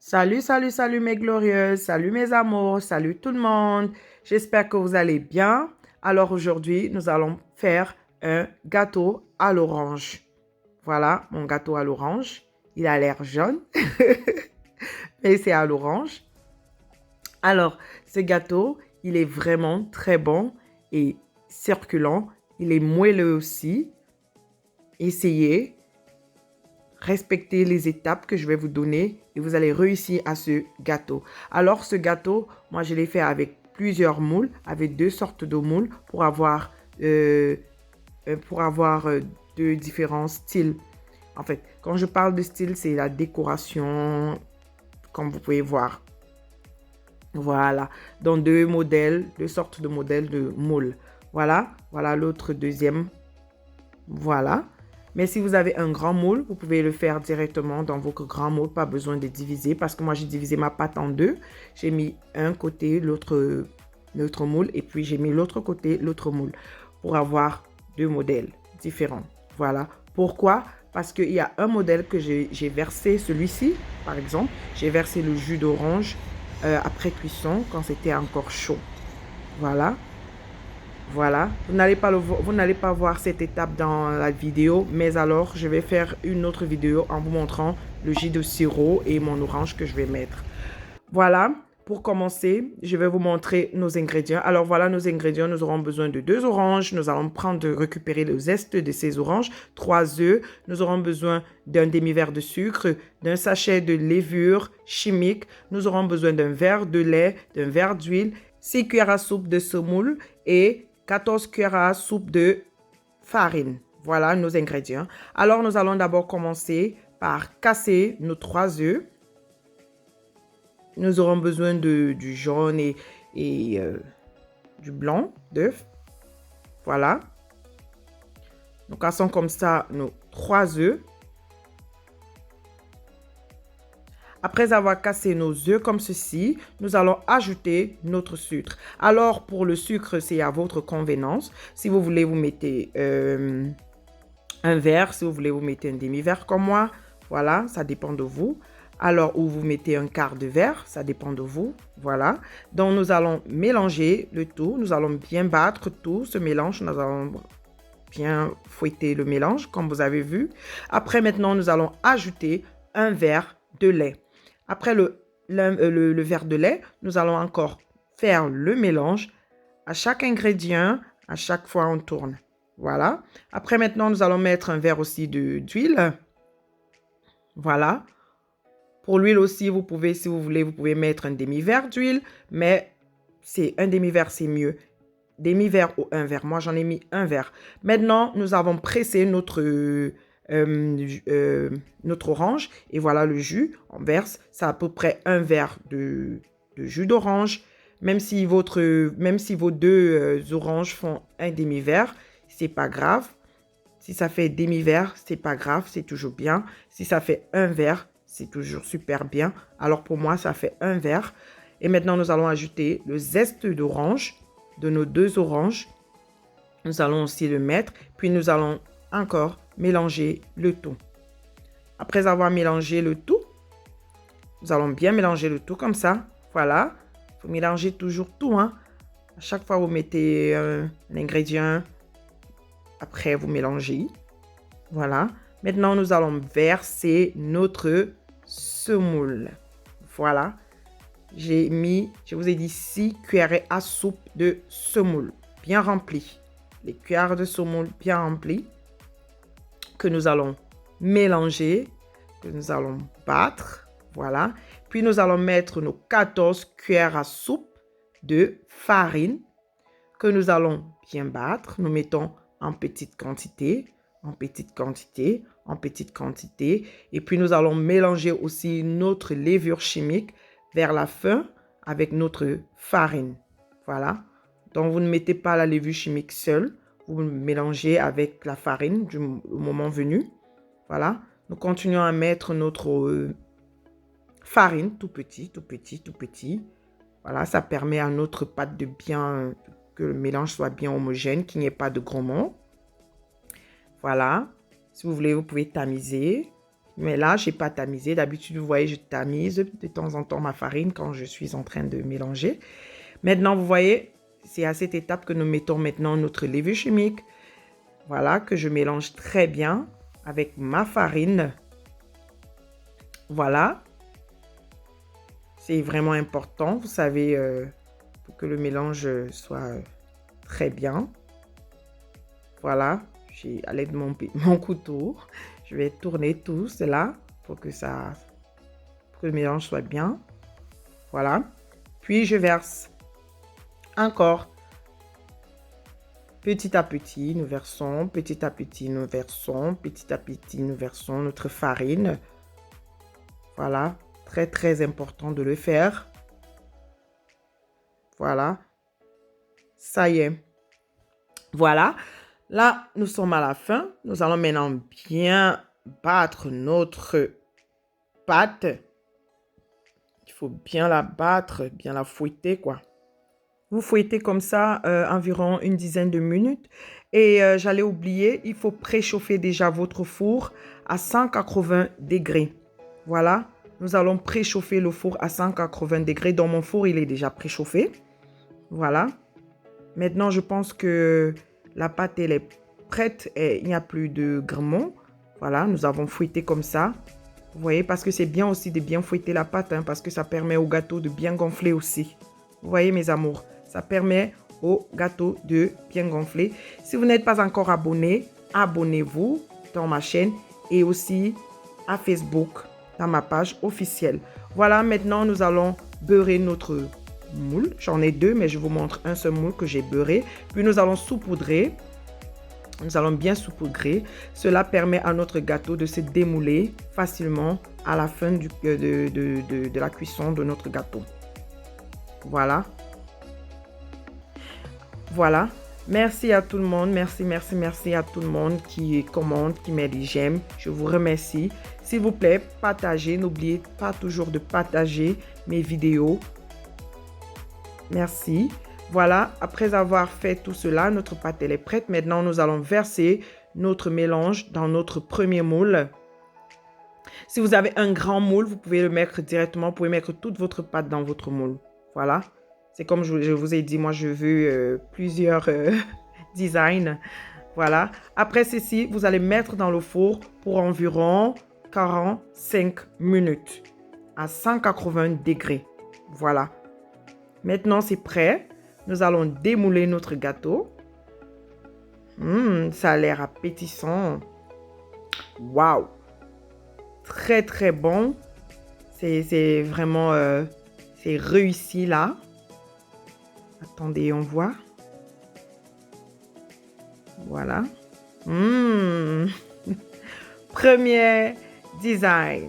Salut, salut, salut mes glorieuses, salut mes amours, salut tout le monde. J'espère que vous allez bien. Alors aujourd'hui, nous allons faire un gâteau à l'orange. Voilà, mon gâteau à l'orange. Il a l'air jaune, mais c'est à l'orange. Alors, ce gâteau, il est vraiment très bon et circulant. Il est moelleux aussi. Essayez, respectez les étapes que je vais vous donner et vous allez réussir à ce gâteau. Alors, ce gâteau, moi, je l'ai fait avec plusieurs moules, avec deux sortes de moules euh, pour avoir deux différents styles. En fait, quand je parle de style, c'est la décoration, comme vous pouvez voir. Voilà, donc deux sortes de modèles de moules. Voilà l'autre deuxième. Voilà. Mais si vous avez un grand moule, vous pouvez le faire directement dans votre grand moule. Pas besoin de diviser parce que moi, j'ai divisé ma pâte en deux. J'ai mis un côté, l'autre moule et puis j'ai mis l'autre côté, l'autre moule pour avoir deux modèles différents. Voilà. Pourquoi? Parce qu'il y a un modèle que j'ai versé, celui-ci, par exemple. J'ai versé le jus d'orange après cuisson quand c'était encore chaud. Voilà. Voilà, vous n'allez pas voir cette étape dans la vidéo, mais alors je vais faire une autre vidéo en vous montrant le jus de sirop et mon orange que je vais mettre. Voilà, pour commencer, je vais vous montrer nos ingrédients. Alors voilà nos ingrédients, nous aurons besoin de 2 oranges, nous allons récupérer le zeste de ces oranges, 3 œufs, nous aurons besoin d'un demi-verre de sucre, d'un sachet de levure chimique, nous aurons besoin d'un verre de lait, d'un verre d'huile, 6 cuillères à soupe de semoule et 14 cuillères à soupe de farine. Voilà nos ingrédients. Alors, nous allons d'abord commencer par casser nos 3 œufs. Nous aurons besoin du jaune et du blanc d'œuf. Voilà. Nous cassons comme ça nos 3 œufs. Après avoir cassé nos œufs comme ceci, nous allons ajouter notre sucre. Alors, pour le sucre, c'est à votre convenance. Si vous voulez, vous mettez un verre. Si vous voulez, vous mettez un demi-verre comme moi. Voilà, ça dépend de vous. Alors, ou vous mettez un quart de verre, ça dépend de vous. Voilà. Donc, nous allons mélanger le tout. Nous allons bien battre tout ce mélange. Nous allons bien fouetter le mélange, comme vous avez vu. Après, maintenant, nous allons ajouter un verre de lait. Après le verre de lait, nous allons encore faire le mélange. À chaque ingrédient, à chaque fois, on tourne. Voilà. Après, maintenant, nous allons mettre un verre aussi d'huile. Voilà. Pour l'huile aussi, vous pouvez, si vous voulez, vous pouvez mettre un demi-verre d'huile, mais c'est un demi-verre, c'est mieux. Demi-verre ou un verre. Moi, j'en ai mis un verre. Maintenant, nous avons pressé notre orange. Et voilà le jus. On verse. C'est à peu près un verre de jus d'orange. Même si vos deux oranges font un demi-verre, c'est pas grave. Si ça fait demi-verre, c'est pas grave, c'est toujours bien. Si ça fait un verre, c'est toujours super bien. Alors pour moi, ça fait un verre. Et maintenant, nous allons ajouter le zeste d'orange de nos 2 oranges. Nous allons aussi le mettre. Puis nous allons encore mélanger le tout. Après avoir mélangé le tout, nous allons bien mélanger le tout comme ça. Voilà. Il faut mélanger toujours tout. À chaque fois, vous mettez l'ingrédient. Après, vous mélangez. Voilà. Maintenant, nous allons verser notre semoule. Voilà. Je vous ai dit 6 cuillerées à soupe de semoule bien remplie. Les cuillères de semoule bien remplies que nous allons mélanger, que nous allons battre. Voilà. Puis nous allons mettre nos 14 cuillères à soupe de farine que nous allons bien battre. Nous mettons en petite quantité, en petite quantité, en petite quantité. Et puis nous allons mélanger aussi notre levure chimique vers la fin avec notre farine. Voilà. Donc vous ne mettez pas la levure chimique seule. Vous mélangez avec la farine du moment venu. Voilà. Nous continuons à mettre notre farine tout petit, tout petit, tout petit. Voilà, ça permet à notre pâte que le mélange soit bien homogène, qu'il n'y ait pas de grumons. Voilà. Si vous voulez, vous pouvez tamiser. Mais là, je n'ai pas tamisé. D'habitude, vous voyez, je tamise de temps en temps ma farine quand je suis en train de mélanger. Maintenant, vous voyez, c'est à cette étape que nous mettons maintenant notre levure chimique. Voilà, que je mélange très bien avec ma farine. Voilà. C'est vraiment important, vous savez, pour que le mélange soit très bien. Voilà, à l'aide de mon couteau, je vais tourner tout cela pour que le mélange soit bien. Voilà. Puis je verse encore petit à petit, nous versons, petit à petit, nous versons, petit à petit, nous versons notre farine. Voilà, très très important de le faire. Voilà, ça y est. Voilà, là nous sommes à la fin. Nous allons maintenant bien battre notre pâte. Il faut bien la battre, bien la fouetter quoi. Vous fouettez comme ça environ une dizaine de minutes. Et j'allais oublier, il faut préchauffer déjà votre four à 180 degrés. Voilà, nous allons préchauffer le four à 180 degrés. Dans mon four, il est déjà préchauffé. Voilà. Maintenant, je pense que la pâte, elle est prête et il n'y a plus de gramons. Voilà, nous avons fouetté comme ça. Vous voyez, parce que c'est bien aussi de bien fouetter la pâte, hein, parce que ça permet au gâteau de bien gonfler aussi. Vous voyez, mes amours, ça permet au gâteau de bien gonfler. Si vous n'êtes pas encore abonné, abonnez-vous dans ma chaîne et aussi à Facebook, dans ma page officielle. Voilà, maintenant, nous allons beurrer notre moule. J'en ai deux, mais je vous montre un seul moule que j'ai beurré. Puis, nous allons saupoudrer. Nous allons bien saupoudrer. Cela permet à notre gâteau de se démouler facilement à la fin de la cuisson de notre gâteau. Voilà. Voilà. Merci à tout le monde. Merci à tout le monde qui commente, qui met des j'aime. Je vous remercie. S'il vous plaît, partagez. N'oubliez pas toujours de partager mes vidéos. Merci. Voilà, après avoir fait tout cela, notre pâte elle est prête. Maintenant, nous allons verser notre mélange dans notre premier moule. Si vous avez un grand moule, vous pouvez le mettre directement. Vous pouvez mettre toute votre pâte dans votre moule. Voilà. C'est comme je vous ai dit, moi, je veux plusieurs designs. Voilà. Après ceci, vous allez mettre dans le four pour environ 45 minutes à 180 degrés. Voilà. Maintenant, c'est prêt. Nous allons démouler notre gâteau. Ça a l'air appétissant. Waouh! Très, très bon. C'est vraiment... c'est réussi là. Attendez, on voit. Voilà. Premier design.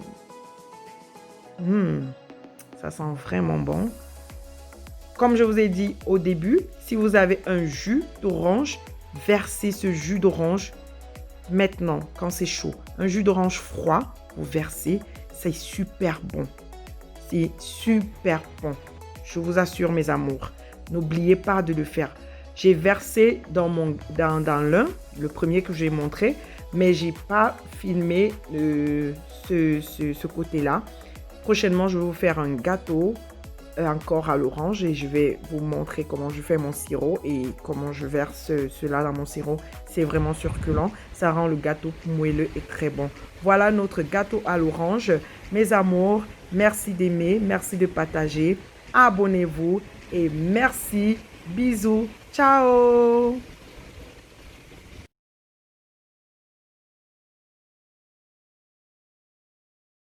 Ça sent vraiment bon. Comme je vous ai dit au début, si vous avez un jus d'orange, versez ce jus d'orange maintenant, quand c'est chaud. Un jus d'orange froid, vous versez, c'est super bon. C'est super bon. Je vous assure, mes amours. N'oubliez pas de le faire. J'ai versé dans l'un, le premier que j'ai montré, mais je n'ai pas filmé ce côté-là. Prochainement, je vais vous faire un gâteau encore à l'orange et je vais vous montrer comment je fais mon sirop et comment je verse cela dans mon sirop. C'est vraiment succulent. Ça rend le gâteau moelleux et très bon. Voilà notre gâteau à l'orange. Mes amours, merci d'aimer, merci de partager. Abonnez-vous et merci. Bisous. Ciao.